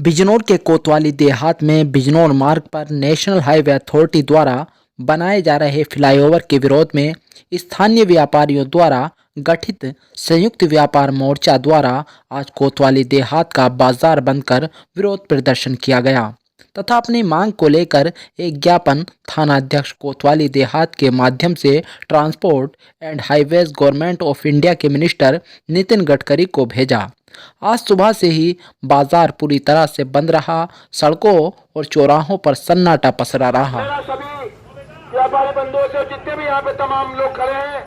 बिजनौर के कोतवाली देहात में बिजनौर मार्ग पर नेशनल हाईवे अथॉरिटी द्वारा बनाए जा रहे फ्लाईओवर के विरोध में स्थानीय व्यापारियों द्वारा गठित संयुक्त व्यापार मोर्चा द्वारा आज कोतवाली देहात का बाजार बंद कर विरोध प्रदर्शन किया गया तथा अपनी मांग को लेकर एक ज्ञापन थाना अध्यक्ष कोतवाली देहात के माध्यम से transport and highways government of India के मिनिस्टर नितिन गडकरी को भेजा। आज सुबह से ही बाजार पूरी तरह से बंद रहा। सड़कों और चौराहों पर सन्नाटा पसरा रहा। सभी व्यापारी बंधुओं से जितने भी यहाँ पे तमाम लोग खड़े हैं,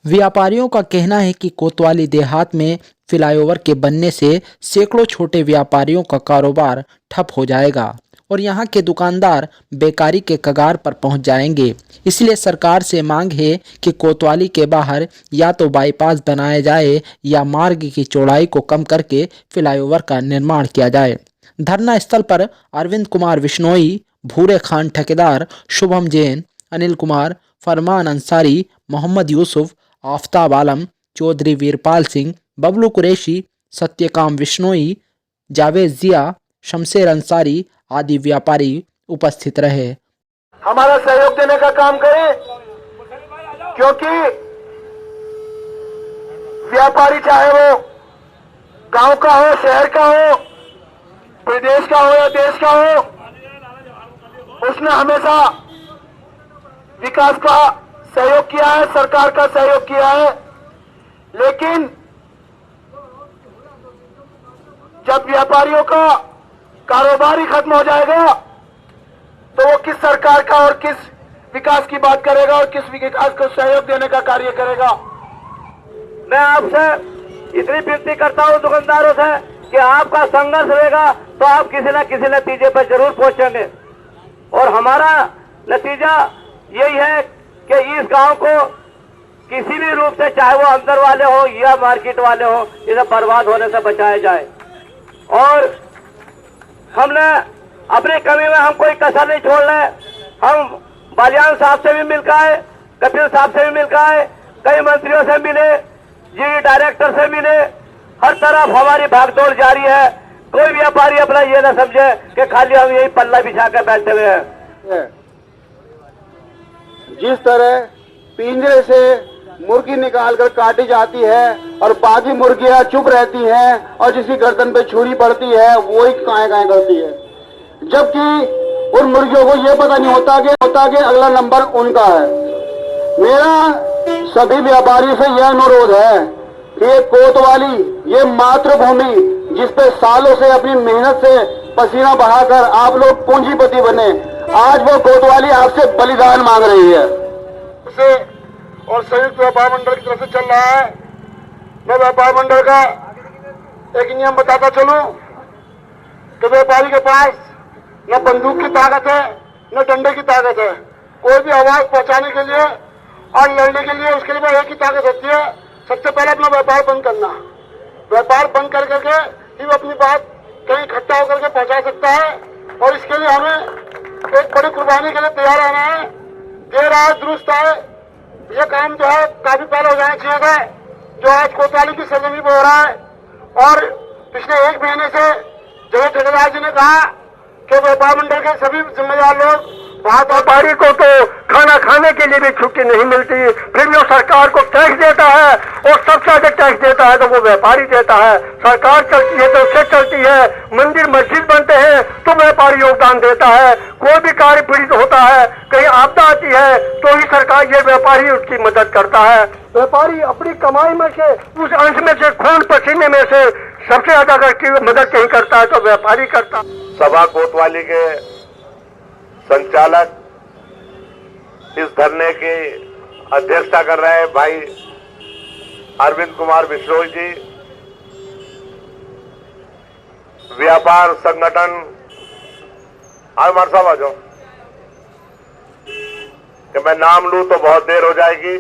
व्यापारियों का कहना है कि कोतवाली देहात में फ्लाईओवर के बनने से सैकड़ों छोटे व्यापारियों का कारोबार ठप हो जाएगा और यहाँ के दुकानदार बेकारी के कगार पर पहुँच जाएंगे। इसलिए सरकार से मांग है कि कोतवाली के बाहर या तो बाईपास बनाया जाए या मार्ग की चौड़ाई को कम करके फ्लाईओवर का निर्माण किया जाए। धरना स्थल पर अरविंद कुमार बिश्नोई, भूरे खान ठेकेदार, शुभम जैन, अनिल कुमार, फरमान अंसारी, मोहम्मद यूसुफ, आफ्ताब आलम, चौधरी वीरपाल सिंह, बबलू कुरैशी, सत्यकाम बिश्नोई, जावेद जिया, शमशेर अंसारी आदि व्यापारी उपस्थित रहे। हमारा सहयोग देने का काम करें, क्योंकि व्यापारी चाहे वो गांव का हो, शहर का हो, प्रदेश का हो या देश का हो, उसने हमेशा विकास का सहयोग किया है, सरकार का सहयोग किया है। लेकिन जब व्यापारियों का कारोबार ही खत्म हो जाएगा तो वो किस सरकार का और किस विकास की बात करेगा और किस विकास को सहयोग देने का कार्य करेगा। मैं आपसे इतनी विनती करता हूं दुकानदारों से कि आपका संघर्ष रहेगा तो आप किसी न किसी नतीजे पर जरूर पहुंचेंगे और हमारा नतीजा यही है कि इस गांव को किसी भी रूप से, चाहे वो अंदर वाले हो या मार्केट वाले हो, इसे बर्बाद होने से बचाया जाए। और हमने अपनी कमी में हम कोई कसर नहीं छोड़ रहे। हम बालियान साहब से भी मिलकर आए, कपिल साहब से भी मिलकर आए, कई मंत्रियों से मिले, जी डायरेक्टर से मिले। हर तरफ हमारी भागदौड़ जारी है। कोई व्यापारी अपना ये न समझे कि खाली हम यही पल्ला बिछा कर बैठे हुए हैं। जिस तरह पिंजरे से मुर्गी निकालकर काटी जाती है और बाकी मुर्गियां चुप रहती हैं और जिसकी गर्दन पे छुरी पड़ती है वो ही काएं करती है, जबकि उन मुर्गियों को ये पता नहीं होता कि अगला नंबर उनका है। मेरा सभी व्यापारियों से यह अनुरोध है कि ये कोतवाली, ये मातृभूमि जिस पे सालों से अपनी मेहनत से पसीना बहाकर आप लोग पूंजीपति बने, आज वो कोतवाली आपसे बलिदान मांग रही है। और संयुक्त व्यापार मंडल की तरफ से चल रहा है। मैं व्यापार मंडल का एक नियम बताता चलूं कि व्यापारी के पास न बंदूक की ताकत है न डंडे की ताकत है। कोई भी आवाज पहुंचाने के लिए और लड़ने के लिए उसके लिए एक ही ताकत होती है, सबसे पहले अपना व्यापार बंद करना। व्यापार बंद कर करके ही वो अपनी बात कहीं इकट्ठा होकर के पहुंचा सकता है और इसके लिए हमें एक बड़ी कुर्बानी के लिए तैयार रहना है। देर आए दुरुस्त आए, ये काम जो है काफी पहले हो जाना चाहिए था, जो आज कोतवाली की सरजमी पर हो रहा है। और पिछले एक महीने से जगह ठेकेदार जी ने कहा कि व्यापार मंडल के सभी जिम्मेदार लोग, व्यापारी को तो खाना खाने के लिए भी छुट्टी नहीं मिलती, फिर भी वो सरकार को टैक्स देता है और सबसे अधिक टैक्स देता है तो वो व्यापारी देता है। सरकार चलती है तो उससे चलती है, मंदिर मस्जिद बनते हैं तो व्यापारी योगदान देता है, कोई भी कार्य पीड़ित होता है, कहीं आपदा आती है तो ही सरकार, ये व्यापारी उसकी मदद करता है। व्यापारी अपनी कमाई में से, उस अंश में से, खून पसीने में से सबसे ज्यादा अगर मदद कहीं करता है तो व्यापारी करता। सभा कोतवाली के संचालक इस धरने की अध्यक्षता कर रहे हैं भाई अरविंद कुमार बिश्नोई जी। व्यापार संगठन हमारे साहब आ जाओ कि मैं नाम लूं तो बहुत देर हो जाएगी,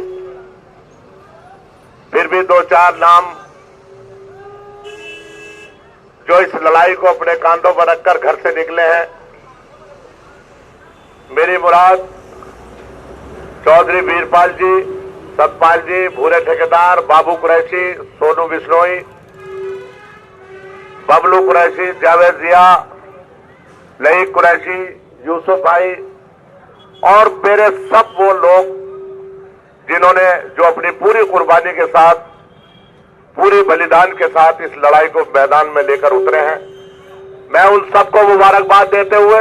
फिर भी दो चार नाम जो इस लड़ाई को अपने कांधों पर रखकर घर से निकले हैं। मेरी मुराद चौधरी वीरपाल जी, सतपाल जी, भूरे ठेकेदार, बाबू कुरैशी, सोनू बिश्नोई, बबलू कुरैशी, जावेद जिया, लईक कुरैशी, यूसुफ भाई और मेरे सब वो लोग जिन्होंने जो अपनी पूरी कुर्बानी के साथ, पूरी बलिदान के साथ इस लड़ाई को मैदान में लेकर उतरे हैं, मैं उन सबको मुबारकबाद देते हुए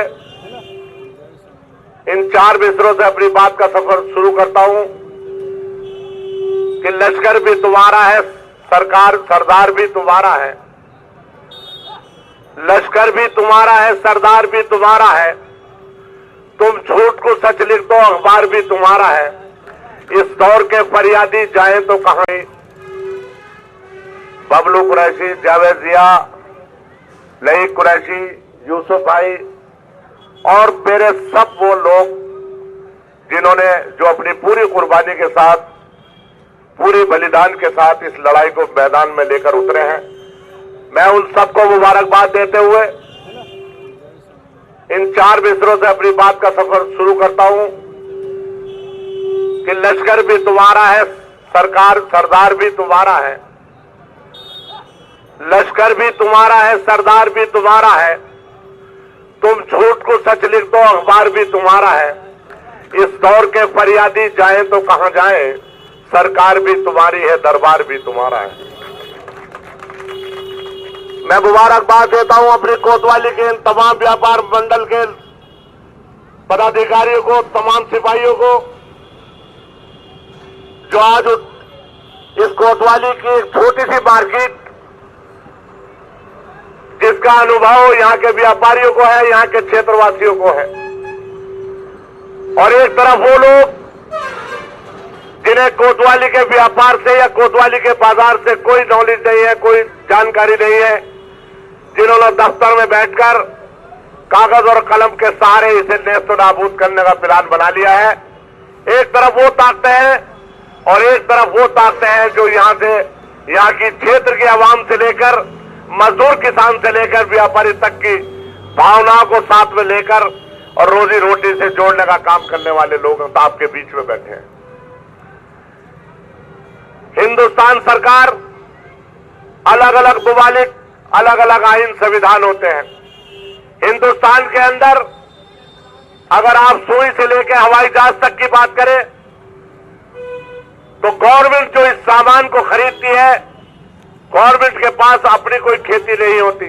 इन 4 मिसरों से अपनी बात का सफर शुरू करता हूं कि लश्कर भी तुम्हारा है, सरकार सरदार भी तुम्हारा है। लश्कर भी तुम्हारा है, सरदार भी तुम्हारा है। तुम झूठ को सच लिख दो, अखबार भी तुम्हारा है। इस दौर के फरियादी जाएं तो कहां। बबलू कुरैशी, जावेद जिया, लईक कुरैशी, यूसुफ भाई और मेरे सब वो लोग जिन्होंने जो अपनी पूरी कुर्बानी के साथ, पूरी बलिदान के साथ इस लड़ाई को मैदान में लेकर उतरे हैं, मैं उन सबको मुबारकबाद देते हुए इन 4 मिसरों से अपनी बात का सफर शुरू करता हूं कि लश्कर भी तुम्हारा है, सरकार सरदार भी तुम्हारा है। लश्कर भी तुम्हारा है, सरदार भी तुम्हारा है। तुम झूठ को सच लिख दो, अखबार भी तुम्हारा है। इस दौर के फरियादी जाएं तो कहां जाएं, सरकार भी तुम्हारी है, दरबार भी तुम्हारा है। मैं मुबारकबाद देता हूं अपनी कोतवाली के इन तमाम व्यापार मंडल के पदाधिकारियों को, तमाम सिपाहियों को जो आज इस कोतवाली की एक छोटी सी मार्केट जिसका अनुभव यहाँ के व्यापारियों को है, यहाँ के क्षेत्रवासियों को है, और एक तरफ वो लोग जिन्हें कोतवाली के व्यापार से या कोतवाली के बाजार से कोई नॉलेज नहीं है, कोई जानकारी नहीं है, जिन्होंने दफ्तर में बैठकर कागज और कलम के सहारे इसे नेस्त नाबूद करने का प्लान बना लिया है। एक तरफ वो ताकतें हैं और एक तरफ वो ताकतें हैं जो यहाँ से, यहाँ की क्षेत्र के आवाम से लेकर मजदूर किसान से लेकर व्यापारी तक की भावनाओं को साथ में लेकर और रोजी रोटी से जोड़ने का काम करने वाले लोग आपके बीच में बैठे हैं। हिंदुस्तान सरकार, अलग अलग ममालिक, अलग अलग आईन संविधान होते हैं। हिंदुस्तान के अंदर अगर आप सुई से लेकर हवाई जहाज तक की बात करें तो गवर्नमेंट जो इस सामान को खरीदती है, गवर्नमेंट के पास अपनी कोई खेती नहीं होती,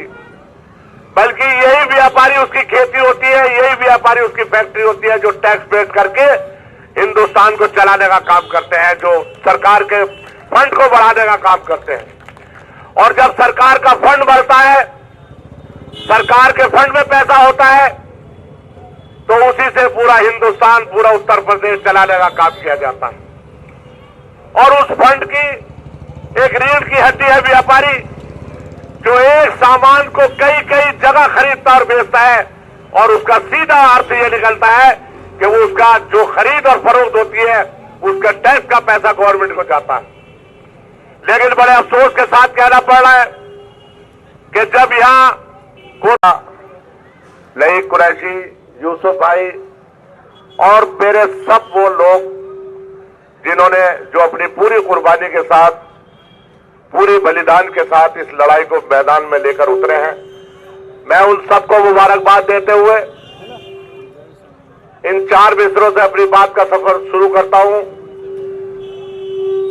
बल्कि यही व्यापारी उसकी खेती होती है, यही व्यापारी उसकी फैक्ट्री होती है जो टैक्स पेड करके हिंदुस्तान को चलाने का काम करते हैं, जो सरकार के फंड को बढ़ाने का काम करते हैं। और जब सरकार का फंड बढ़ता है, सरकार के फंड में पैसा होता है, तो उसी से पूरा हिंदुस्तान, पूरा उत्तर प्रदेश चलाने का काम किया जाता है। और उस फंड की एक रीढ़ की हड्डी है व्यापारी, जो एक सामान को कई कई जगह खरीदता और बेचता है, और उसका सीधा अर्थ यह निकलता है कि वो उसका जो खरीद और फरोख्त होती है उसका टैक्स का पैसा गवर्नमेंट को जाता है। लेकिन बड़े अफसोस के साथ कहना पड़ रहा है कि जब यहां लईक कुरैशी, यूसुफ भाई और मेरे सब वो लोग जिन्होंने जो अपनी पूरी कुर्बानी के साथ, पूरी बलिदान के साथ इस लड़ाई को मैदान में लेकर उतरे हैं, मैं उन सबको मुबारकबाद देते हुए इन 4 मिसरों से अपनी बात का सफर शुरू करता हूं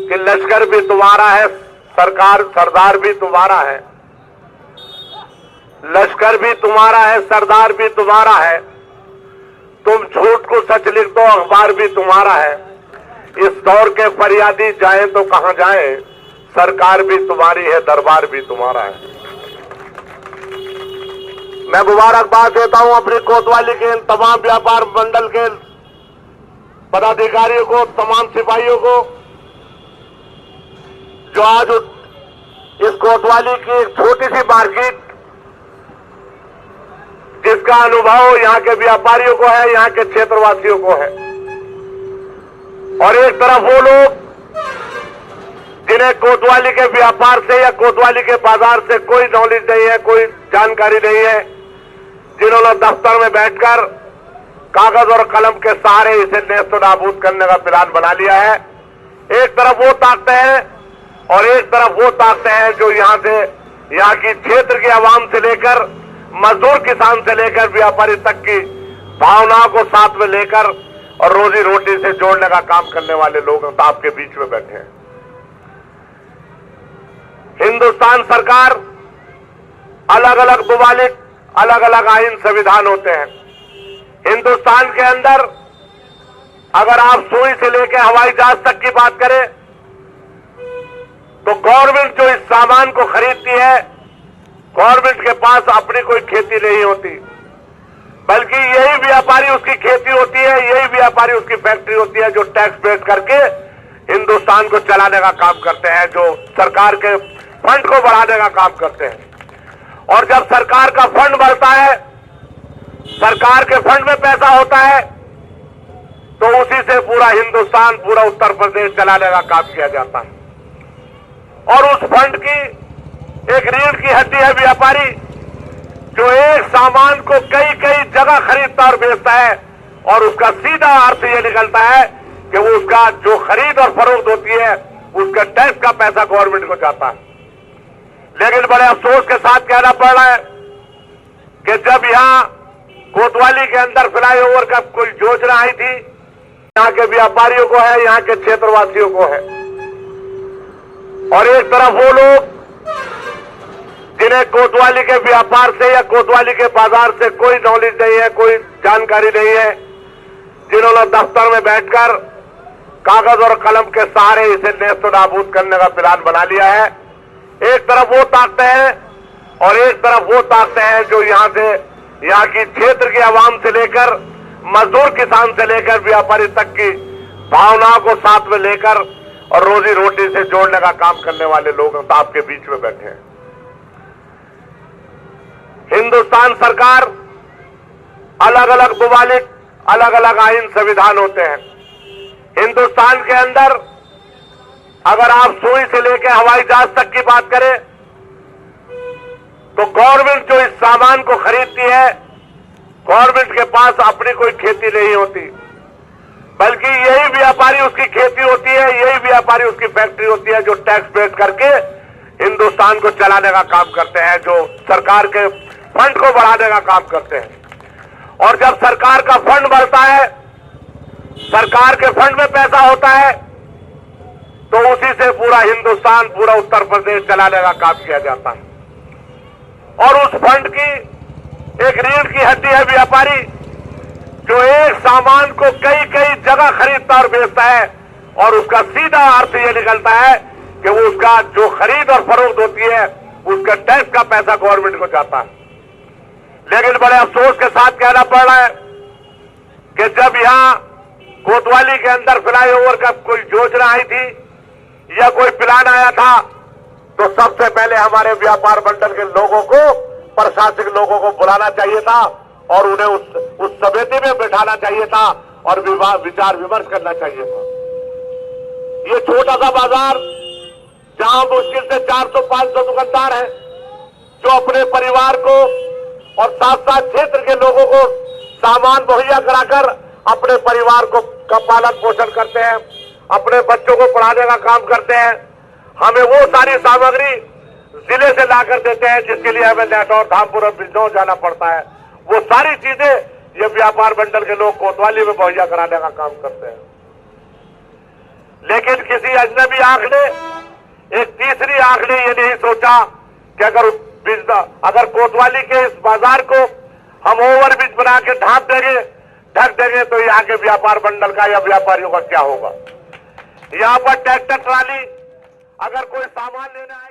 कि लश्कर भी तुम्हारा है, सरकार सरदार भी तुम्हारा है। लश्कर भी तुम्हारा है, सरदार भी तुम्हारा है। तुम झूठ को सच लिख दो, अखबार भी तुम्हारा है। इस दौर के फरियादी जाएं तो कहां जाएं, सरकार भी तुम्हारी है, दरबार भी तुम्हारा है। मैं मुबारकबाद देता हूं अपनी कोतवाली के इन तमाम व्यापार मंडल के पदाधिकारियों को, तमाम सिपाहियों को जो आज इस कोतवाली की एक छोटी सी मार्केट जिसका अनुभव यहाँ के व्यापारियों को है, यहाँ के क्षेत्रवासियों को है, और एक तरफ वो लोग जिन्हें कोतवाली के व्यापार से या कोतवाली के बाजार से कोई नॉलेज नहीं है, कोई जानकारी नहीं है, जिन्होंने दफ्तर में बैठकर कागज और कलम के सहारे इसे नेस्त नाबूद करने का प्लान बना लिया है। एक तरफ वो ताकतें हैं और एक तरफ वो ताकतें हैं जो यहाँ से, यहाँ की क्षेत्र की आवाम से लेकर मजदूर किसान से लेकर व्यापारी तक की भावनाओं को साथ में लेकर और रोजी रोटी से जोड़ने का काम करने वाले लोग आपके बीच में बैठे हैं। हिंदुस्तान सरकार अलग अलग ममालिक अलग अलग आईन संविधान होते हैं। हिंदुस्तान के अंदर अगर आप सुई से लेकर हवाई जहाज तक की बात करें तो गवर्नमेंट जो इस सामान को खरीदती है, गवर्नमेंट के पास अपनी कोई खेती नहीं होती, बल्कि यही व्यापारी उसकी खेती होती है, यही व्यापारी उसकी फैक्ट्री होती है जो टैक्स पेड करके हिंदुस्तान को चलाने का काम करते हैं, जो सरकार के फंड को बढ़ाने का काम करते हैं। और जब सरकार का फंड बढ़ता है, सरकार के फंड में पैसा होता है, तो उसी से पूरा हिंदुस्तान, पूरा उत्तर प्रदेश चलाने का काम किया जाता है। और उस फंड की एक रीढ़ की हड्डी है व्यापारी, जो एक सामान को कई कई जगह खरीदता और बेचता है, और उसका सीधा अर्थ यह निकलता है कि वो उसका जो खरीद और फरोख्त होती है उसका टैक्स का पैसा गवर्नमेंट को जाता है। लेकिन बड़े अफसोस के साथ कहना पड़ रहा है कि जब यहां कोतवाली के अंदर फ्लाईओवर का कोई योजना आई थी, यहां के व्यापारियों को है, यहां के क्षेत्रवासियों को है, और एक तरफ वो लोग जिन्हें कोतवाली के व्यापार से या कोतवाली के बाजार से कोई नॉलेज नहीं है, कोई जानकारी नहीं है, जिन्होंने दफ्तर में बैठकर कागज और कलम के सहारे इसे नेस्त नाबूद करने का प्लान बना लिया है। एक तरफ वो ताकते हैं और एक तरफ वो ताकते हैं जो यहाँ की क्षेत्र की आवाम से लेकर मजदूर किसान से लेकर व्यापारी तक की भावनाओं को साथ में लेकर और रोजी रोटी से जोड़ने का काम करने वाले लोग आपके बीच में बैठे हैं। हिंदुस्तान सरकार अलग अलग ममालिक अलग अलग आईन संविधान होते हैं। हिंदुस्तान के अंदर अगर आप सुई से लेकर हवाई जहाज तक की बात करें तो गवर्नमेंट जो इस सामान को खरीदती है, गवर्नमेंट के पास अपनी कोई खेती नहीं होती, बल्कि यही व्यापारी उसकी खेती होती है, यही व्यापारी उसकी फैक्ट्री होती है जो टैक्स पेड करके हिंदुस्तान को चलाने का काम करते हैं, जो सरकार के फंड को बढ़ाने का काम करते हैं। और जब सरकार का फंड बढ़ता है, सरकार के फंड में पैसा होता है, तो उसी से पूरा हिंदुस्तान, पूरा उत्तर प्रदेश चलाने का काम किया जाता है। और उस फंड की एक रीढ़ की हड्डी है व्यापारी, जो एक सामान को कई कई जगह खरीदता और बेचता है, और उसका सीधा अर्थ यह निकलता है कि वो उसका जो खरीद और फरोख्त होती है उसका टैक्स का पैसा गवर्नमेंट को जाता है। लेकिन बड़े अफसोस के साथ कहना पड़ रहा है कि जब यहां कोतवाली के अंदर फ्लाईओवर का कोई योजना आई थी या कोई प्लान आया था, तो सबसे पहले हमारे व्यापार मंडल के लोगों को, प्रशासनिक लोगों को बुलाना चाहिए था और उन्हें उस समिति में बैठाना चाहिए था और विचार विमर्श करना चाहिए था। ये छोटा सा बाजार जहां मुश्किल से 400-500 दुकानदार हैं जो अपने परिवार को और साथ साथ क्षेत्र के लोगों को सामान मुहैया कराकर अपने परिवार का पालन पोषण करते हैं, अपने बच्चों को पढ़ाने का काम करते हैं। हमें वो सारी सामग्री जिले से लाकर देते हैं जिसके लिए हमें नेटौर, धामपुर और बिजनौर जाना पड़ता है। वो सारी चीजें ये व्यापार मंडल के लोग कोतवाली में मुहैया कराने का काम करते हैं। लेकिन किसी अजनबी आंख ने, एक तीसरी आंख ने ये नहीं सोचा कि अगर कोतवाली के इस बाजार को हम ओवरब्रिज बना के ढक देंगे तो यहाँ के व्यापार मंडल का या व्यापारियों का क्या होगा। यहाँ पर ट्रैक्टर ट्राली अगर कोई सामान लेने आए